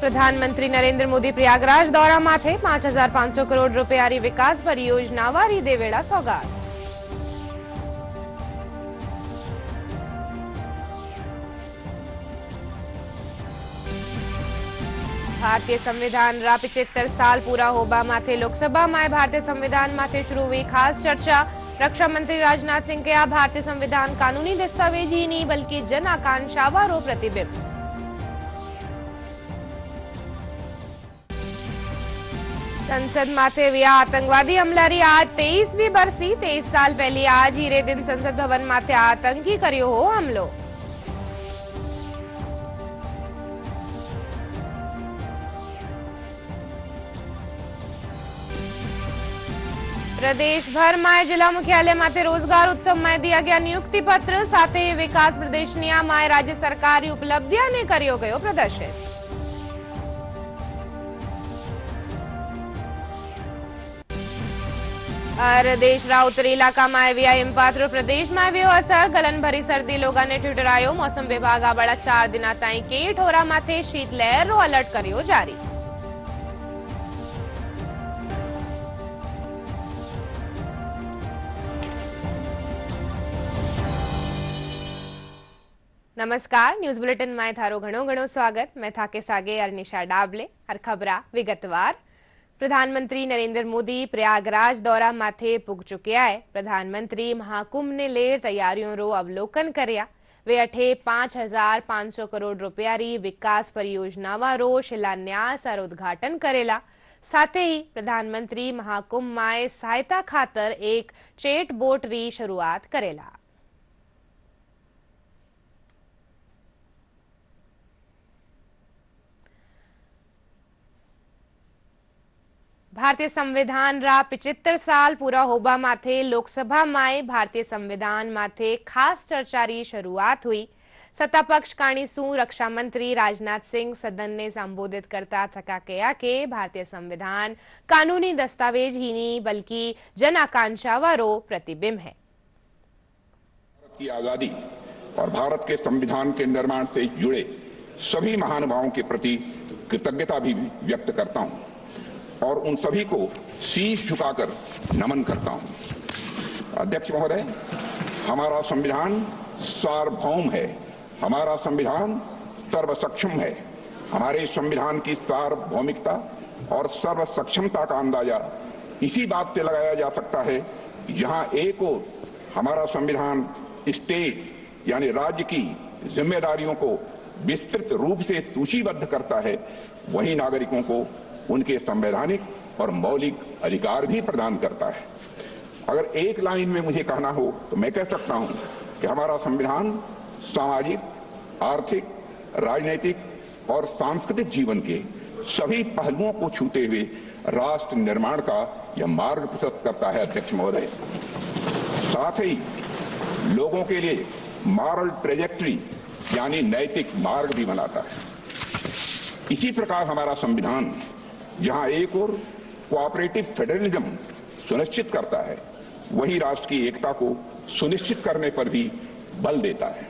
प्रधानमंत्री नरेंद्र मोदी प्रयागराज दौरा माथे 5500 करोड़ रुपयारी विकास परियोजना वारी देवेड़ा सौगात। भारतीय संविधान रा 75 साल पूरा होबा माथे लोकसभा में भारतीय संविधान माथे शुरू हुई खास चर्चा। रक्षा मंत्री राजनाथ सिंह के भारतीय संविधान कानूनी दस्तावेज ही नहीं बल्कि जन आकांक्षा वारो प्रतिबिंब। संसद माथे विया आतंकवादी हमलारी आज 23वीं बरसी। 23 साल पहले आज ही रे दिन संसद भवन माथे आतंकी करियो हो हमलो। प्रदेश भर में जिला मुख्यालय माथे रोजगार उत्सव में दिया गया नियुक्ति पत्र। साथ ही विकास प्रदर्शनिया में राज्य सरकार की उपलब्धियां ने करियो गयो प्रदर्शित। और देश रा उत्तरी इलाका में विया हिमपात प्रदेश में वियो असर। गलन भरी सर्दी लोगा ने ठिठुरायो। मौसम विभाग आ बड़ा 4 दिना ताई के ठोरा माथे शीतलहर रो अलर्ट करियो जारी। नमस्कार, न्यूज बुलेटिन में थारो घणो घणो स्वागत। मैं था के सागे अरनिशा डाबले। हर खबरा विगतवार। प्रधानमंत्री नरेंद्र मोदी प्रयागराज दौरा माथे पुग चुके है। प्रधानमंत्री महाकुंभ ने लेर तैयारियों रो अवलोकन करया। वे अठे 5500 करोड़ रुपयारी विकास परियोजनावा रो शिलान्यास और उद्घाटन करेला। साथ ही प्रधानमंत्री महाकुंभ में सहायता खातर एक चेट बोट री शुरुआत करेला। भारतीय संविधान रा 75 साल पूरा होबा माथे लोकसभा में भारतीय संविधान माथे खास चर्चा री शुरुआत हुई। सत्ता पक्ष काणी सु रक्षा मंत्री राजनाथ सिंह सदन ने संबोधित करता थका कहा कि भारतीय संविधान कानूनी दस्तावेज ही नहीं बल्कि जन आकांक्षा वारो प्रतिबिंब है। भारत की आजादी और भारत के संविधान के निर्माण से जुड़े सभी महानुभावों के प्रति कृतज्ञता भी व्यक्त करता हूं और उन सभी को शीश झुकाकर नमन करता हूं। अध्यक्ष महोदय, हमारा संविधान सार्वभौम है, हमारा संविधान सर्वसक्षम है। हमारे संविधान की सार्वभौमिकता और सर्वसक्षमता का अंदाजा इसी बात से लगाया जा सकता है, जहां एक ओर हमारा संविधान स्टेट यानी राज्य की जिम्मेदारियों को विस्तृत रूप से सूचीबद्ध करता है, वहीं नागरिकों को उनके संवैधानिक और मौलिक अधिकार भी प्रदान करता है। अगर एक लाइन में मुझे कहना हो तो मैं कह सकता हूं कि हमारा संविधान सामाजिक, आर्थिक, राजनीतिक और सांस्कृतिक जीवन के सभी पहलुओं को छूते हुए राष्ट्र निर्माण का यह मार्ग प्रशस्त करता है। अध्यक्ष महोदय, साथ ही लोगों के लिए मॉरल ट्रेजेक्ट्री यानी नैतिक मार्ग भी बनाता है। इसी प्रकार हमारा संविधान जहां एक और कोऑपरेटिव फेडरलिज्म सुनिश्चित करता है, वही राष्ट्र की एकता को सुनिश्चित करने पर भी बल देता है।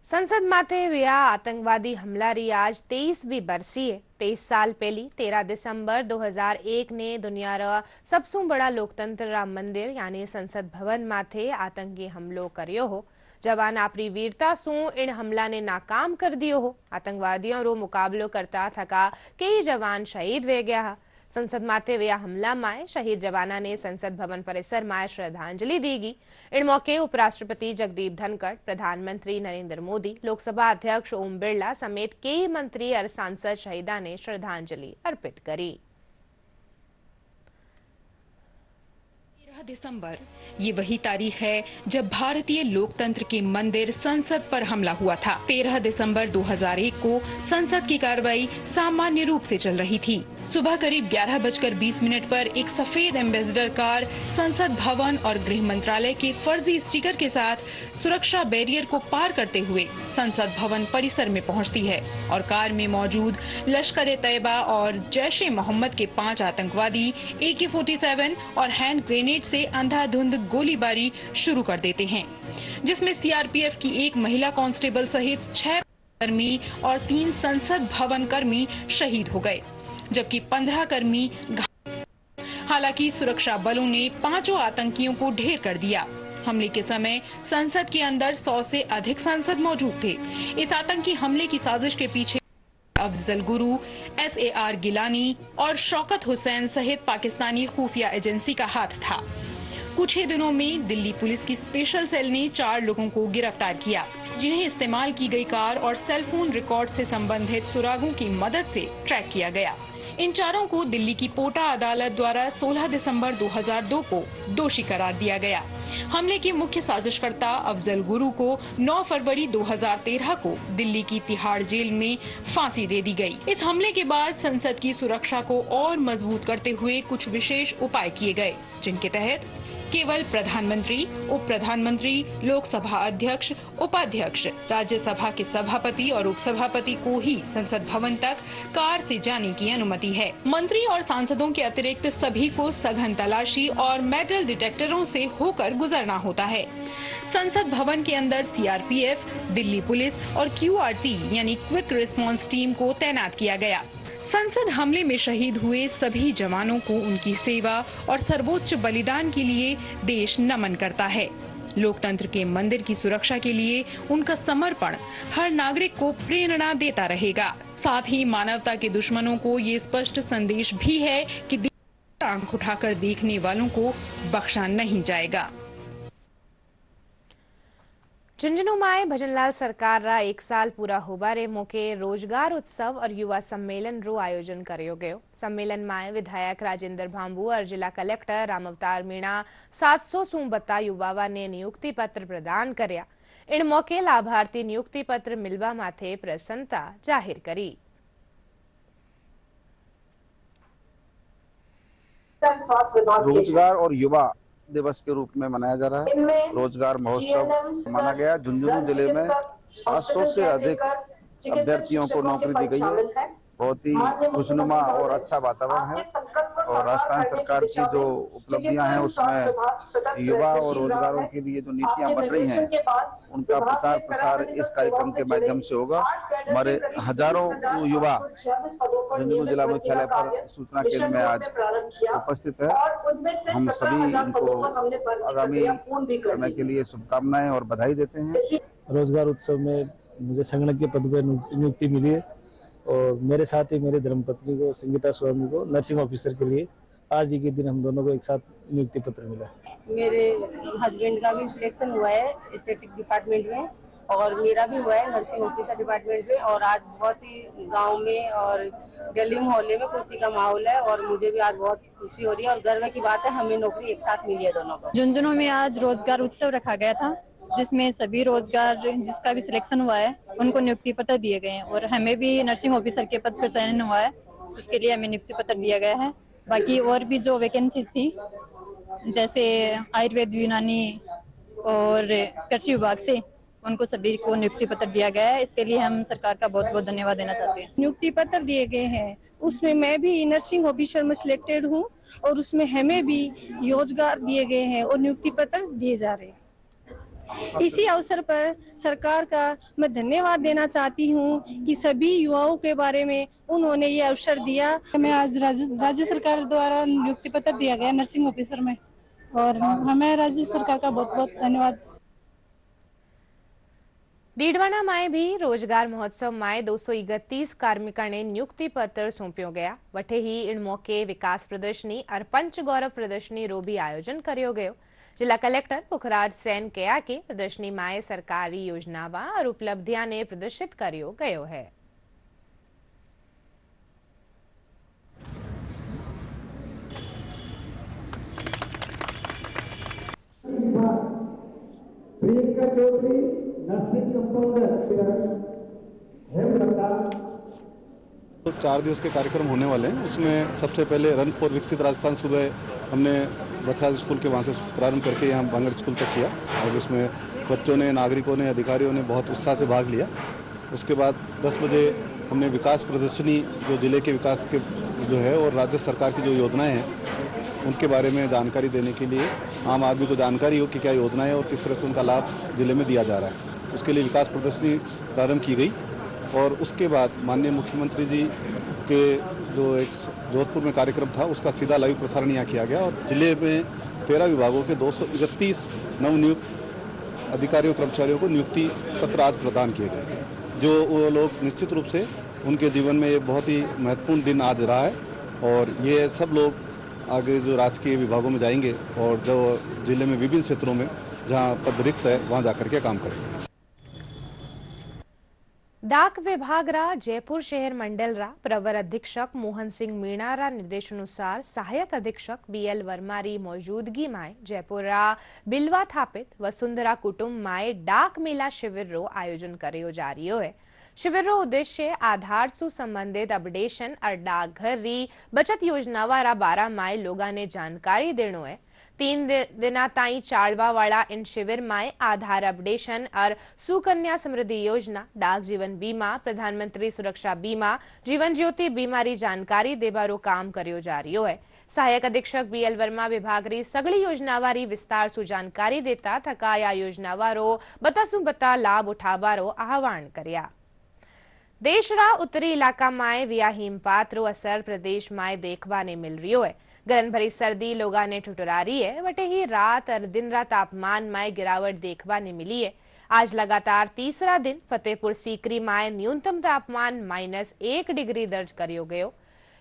संसद माथे विया आतंकवादी हमला री आज 23वीं बरसी है। 23 साल पहली 13 दिसंबर 2001 ने दुनिया रा सबसे बड़ा लोकतंत्र रा मंदिर यानी संसद भवन माथे आतंकी हमलो करियो हो। जवान आपरी वीरता सु इन हमला ने नाकाम कर दियो हो। आतंकवादियों रो मुकाबलो करता थका कई जवान शहीद वे गया। संसद माथे विया हमला में शहीद जवाना ने संसद भवन परिसर में श्रद्धांजलि दीगी। इन मौके उपराष्ट्रपति जगदीप धनखड़, प्रधानमंत्री नरेंद्र मोदी, लोकसभा अध्यक्ष ओम बिरला समेत कई मंत्री और सांसद शहीदा ने श्रद्धांजलि अर्पित करी। दिसंबर ये वही तारीख है जब भारतीय लोकतंत्र के मंदिर संसद पर हमला हुआ था। 13 दिसंबर 2001 को संसद की कार्रवाई सामान्य रूप से चल रही थी। सुबह करीब 11:20 पर एक सफेद एम्बेसडर कार संसद भवन और गृह मंत्रालय के फर्जी स्टिकर के साथ सुरक्षा बैरियर को पार करते हुए संसद भवन परिसर में पहुंचती है और कार में मौजूद लश्कर-ए-तैयबा और जैश-ए-मोहम्मद के 5 आतंकवादी AK-47 और हैंड ग्रेनेड से अंधाधुंध गोलीबारी शुरू कर देते हैं, जिसमें CRPF की एक महिला कांस्टेबल सहित 6 कर्मी और 3 संसद भवन कर्मी शहीद हो गए, जबकि 15 कर्मी हालांकि सुरक्षा बलों ने 5 आतंकियों को ढेर कर दिया। हमले के समय संसद के अंदर 100 से अधिक सांसद मौजूद थे। इस आतंकी हमले की साजिश के पीछे अफजल गुरु, SAR गिलानी और शौकत हुसैन सहित पाकिस्तानी खुफिया एजेंसी का हाथ था। कुछ ही दिनों में दिल्ली पुलिस की स्पेशल सेल ने 4 लोगों को गिरफ्तार किया, जिन्हें इस्तेमाल की गई कार और सेलफोन रिकॉर्ड से संबंधित सुरागों की मदद से ट्रैक किया गया। इन चारों को दिल्ली की पोटा अदालत द्वारा 16 दिसंबर 2002 को दोषी करार दिया गया। हमले के मुख्य साजिशकर्ता अफजल गुरु को 9 फरवरी 2013 को दिल्ली की तिहाड़ जेल में फांसी दे दी गई। इस हमले के बाद संसद की सुरक्षा को और मजबूत करते हुए कुछ विशेष उपाय किए गए, जिनके तहत केवल प्रधानमंत्री, उप प्रधानमंत्री, लोकसभा अध्यक्ष, उपाध्यक्ष, राज्यसभा के सभापति और उपसभापति को ही संसद भवन तक कार से जाने की अनुमति है। मंत्री और सांसदों के अतिरिक्त सभी को सघन तलाशी और मेटल डिटेक्टरों से होकर गुजरना होता है। संसद भवन के अंदर CRPF, दिल्ली पुलिस और QRT यानी क्विक रिस्पांस टीम को तैनात किया गया। संसद हमले में शहीद हुए सभी जवानों को उनकी सेवा और सर्वोच्च बलिदान के लिए देश नमन करता है। लोकतंत्र के मंदिर की सुरक्षा के लिए उनका समर्पण हर नागरिक को प्रेरणा देता रहेगा। साथ ही मानवता के दुश्मनों को ये स्पष्ट संदेश भी है कि आंख उठाकर देखने वालों को बख्शा नहीं जाएगा। झुंझुनूमाए भजनलाल सरकार 1 साल पूरा होबारे मौके रोजगार उत्सव और युवा सम्मेलन रो आयोजन करो गयो। सम्मेलन में विधायक राजेंद्र भांबू और जिला कलेक्टर राम अवतार मीणा 700 सूबत्ता युवावा ने नियुक्ति पत्र प्रदान कर्या। इन मौके लाभार्थी नियुक्ति पत्र मिलवा माथे प्रसन्नता जाहिर करी। रोजगार और युवा दिवस के रूप में मनाया जा रहा है। रोजगार महोत्सव माना गया। झुंझुनू जिले में 700 से अधिक अभ्यर्थियों को नौकरी दी गई है। बहुत ही खुशनुमा और अच्छा वातावरण है और राजस्थान सरकार की जो उपलब्धियां हैं उसमें युवा और रोजगारों के लिए जो नीतियां बन रही हैं उनका प्रचार प्रसार इस कार्यक्रम के माध्यम से होगा। हमारे हजारों युवा झुंझुनू जिला मुख्यालय पर सूचना केंद्र में आज उपस्थित है। हम सभी इनको आगामी समय के लिए शुभकामनाएं और बधाई देते हैं। रोजगार उत्सव में मुझे संगणकीय पद पर नियुक्ति मिली है और मेरे साथ ही मेरी धर्मपत्नी को संगीता स्वामी को नर्सिंग ऑफिसर के लिए आज ही के दिन हम दोनों को एक साथ नियुक्ति पत्र मिला। मेरे हस्बैंड का भी सिलेक्शन हुआ है स्टैटिक डिपार्टमेंट में और मेरा भी हुआ है नर्सिंग ऑफिसर डिपार्टमेंट में और आज बहुत ही गांव में और दिल्ली मोहल्ले में खुशी का माहौल है और मुझे भी आज बहुत खुशी हो रही है और गर्व की बात है हमें नौकरी एक साथ मिली है दोनों को। झुंझुनू में आज रोजगार उत्सव रखा गया था जिसमें सभी रोजगार जिसका भी सिलेक्शन हुआ है उनको नियुक्ति पत्र दिए गए हैं और हमें भी नर्सिंग ऑफिसर के पद पर चयन हुआ है, उसके लिए हमें नियुक्ति पत्र दिया गया है। बाकी और भी जो वैकेंसीज थी जैसे आयुर्वेद, यूनानी और कृषि विभाग से उनको सभी को नियुक्ति पत्र दिया गया है। इसके लिए हम सरकार का बहुत बहुत धन्यवाद देना चाहते हैं। नियुक्ति पत्र दिए गए हैं उसमें मैं भी नर्सिंग ऑफिसर में सिलेक्टेड हूँ और उसमें हमें भी रोजगार दिए गए हैं और नियुक्ति पत्र दिए जा रहे हैं। इसी अवसर पर सरकार का मैं धन्यवाद देना चाहती हूँ कि सभी युवाओं के बारे में उन्होंने ये अवसर दिया। हमें आज राज्य सरकार द्वारा नियुक्ति पत्र दिया गया नर्सिंग ऑफिसर में और हमें राज्य सरकार का बहुत बहुत धन्यवाद। डीडवाना में भी रोजगार महोत्सव में 231 कार्मिका ने नियुक्ति पत्र सौंप्यो गया। वठे ही इन मौके विकास प्रदर्शनी और पंच गौरव प्रदर्शनी रो भी आयोजन करो गयो। जिला कलेक्टर पुखराज सेन कया के प्रदर्शनी में सरकारी योजनावा और उपलब्धियां ने प्रदर्शित करो गयो है। तो 4 दिवस के कार्यक्रम होने वाले हैं। उसमें सबसे पहले रन फॉर विकसित राजस्थान सुबह हमने बछराज स्कूल के वहाँ से प्रारंभ करके यहाँ बांगड़ स्कूल तक किया और जिसमें बच्चों ने, नागरिकों ने, अधिकारियों ने बहुत उत्साह से भाग लिया। उसके बाद 10 बजे हमने विकास प्रदर्शनी जो जिले के विकास के जो है और राज्य सरकार की जो योजनाएं हैं उनके बारे में जानकारी देने के लिए आम आदमी को जानकारी हो कि क्या योजनाएं और किस तरह से उनका लाभ जिले में दिया जा रहा है, उसके लिए विकास प्रदर्शनी प्रारंभ की गई और उसके बाद माननीय मुख्यमंत्री जी के जो एक जोधपुर में कार्यक्रम था उसका सीधा लाइव प्रसारण यहाँ किया गया और जिले में 13 विभागों के 231 नवनियुक्त अधिकारियों कर्मचारियों को नियुक्ति पत्र आज प्रदान किए गए, जो वो लोग निश्चित रूप से उनके जीवन में ये बहुत ही महत्वपूर्ण दिन आज रहा है और ये सब लोग आगे जो राजकीय विभागों में जाएंगे और जो जिले में विभिन्न क्षेत्रों में जहाँ पद रिक्त है वहाँ जाकर के काम करेंगे। डाक विभाग रा जयपुर शहर मंडल रा प्रवर अधीक्षक मोहन सिंह मीणा रा निर्देशानुसार सहायक अधीक्षक BL वर्मा री मौजूदगी में जयपुर रा बिलवा थापित वसुंधरा कुटुंब में डाक मेला शिविर रो आयोजन करियो जा रियो है। शिविर रो उद्देश्य आधार सु संबंधित अपडेशन और डाकघर री बचत योजना वाला 12 माय लोगा ने जानकारी देनो है। 3 दिना ताई चालवा वाला इन शिविर में आधार अपडेशन और सुकन्या समृद्धि योजना, डाक जीवन बीमा, प्रधानमंत्री सुरक्षा बीमा, जीवन ज्योति बीमा री जानकारी देबारो काम करियो जा रियो है। सहायक अधीक्षक BL वर्मा विभाग री सगली योजनावारी विस्तार सु जानकारी देता थका या योजनावारो बतासु बता लाभ उठाबारो आह्वान कर्या। देश रा उत्तरी इलाका में विया हिमपात रो असर प्रदेश में देखवा ने मिल रियो है। गरन भरी सर्दी लोगा ने ठुठुरा रही है, वटे ही रात और दिन रात तापमान में गिरावट देखवा ने मिली है। आज लगातार तीसरा दिन फतेहपुर सीकरी में न्यूनतम तापमान -1 डिग्री दर्ज करियो गयो।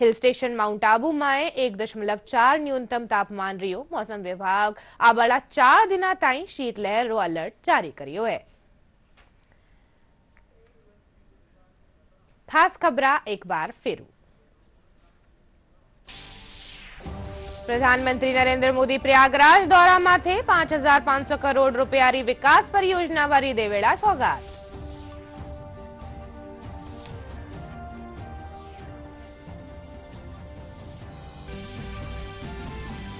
हिल स्टेशन माउंट आबू में 1.4 न्यूनतम तापमान रियो। मौसम विभाग आबला 4 दिना ताई शीतलहर रो अलर्ट जारी करियो है। खास खबरा एक बार फिर। प्रधानमंत्री नरेंद्र मोदी प्रयागराज दौरा माथे 5500 करोड़ रुपया री विकास परियोजना वारी देवेड़ा सौगात।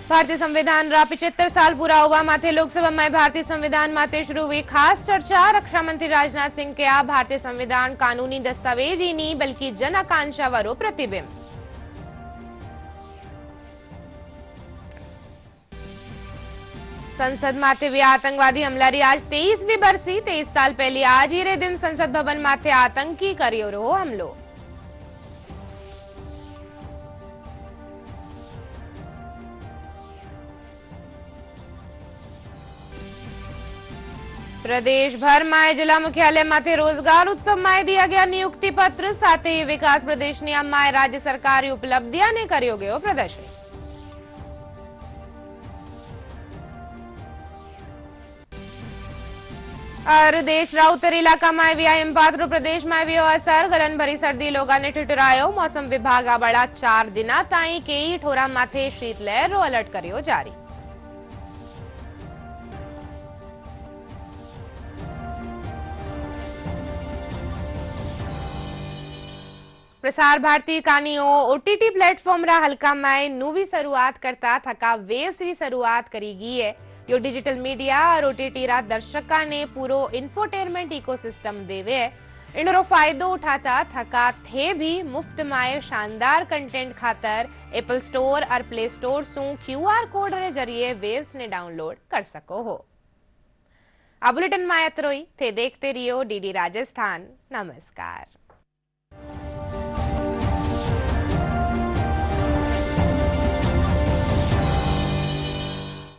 भारतीय संविधान रा 75 साल पूरा हुआ माथे लोकसभा में भारतीय संविधान माथे शुरू हुई खास चर्चा। रक्षा मंत्री राजनाथ सिंह के आ भारतीय संविधान कानूनी दस्तावेज ही नहीं बल्कि जन आकांक्षा वारो प्रतिबिंब। संसद माथे हुए आतंकवादी हमला री आज 23वीं बरसी। 23 साल पहले आज ही रे दिन संसद भवन माथे आतंकी करियो रहो हमलो। प्रदेश भर में जिला मुख्यालय माथे रोजगार उत्सव में दिया गया नियुक्ति पत्र। साथ ही विकास प्रदेश नियम में राज्य सरकारी उपलब्धियां ने करियो गयो प्रदर्शन। और देश रा उत्तरी इलाका में विया हिमपात रो प्रदेश में वियो असर। गलन भरी सर्दी लोगा ने ठिठुरायो। मौसम विभाग आ बड़ा 4 दिना ताई कई ठोरा माथे शीतलहर रो अलर्ट करियो जारी। प्रसार भारती कानियो OTT प्लेटफॉर्म रा हल्का में नूवी शुरुआत करता थका वेव्स री शुरुआत करीगी है। यो डिजिटल मीडिया और OTT रा दर्शका ने पूरो इंफोटेनमेंट इकोसिस्टम देवे है। इनरो फायदो उठाता थका थे भी मुफ्त में शानदार कंटेंट खातर एप्पल स्टोर और प्ले स्टोर सु QR कोड रे जरिए वेव्स ने डाउनलोड कर सको हो। आ बुलेटिन में एतरोई थे देखते रियो DD राजस्थान। नमस्कार।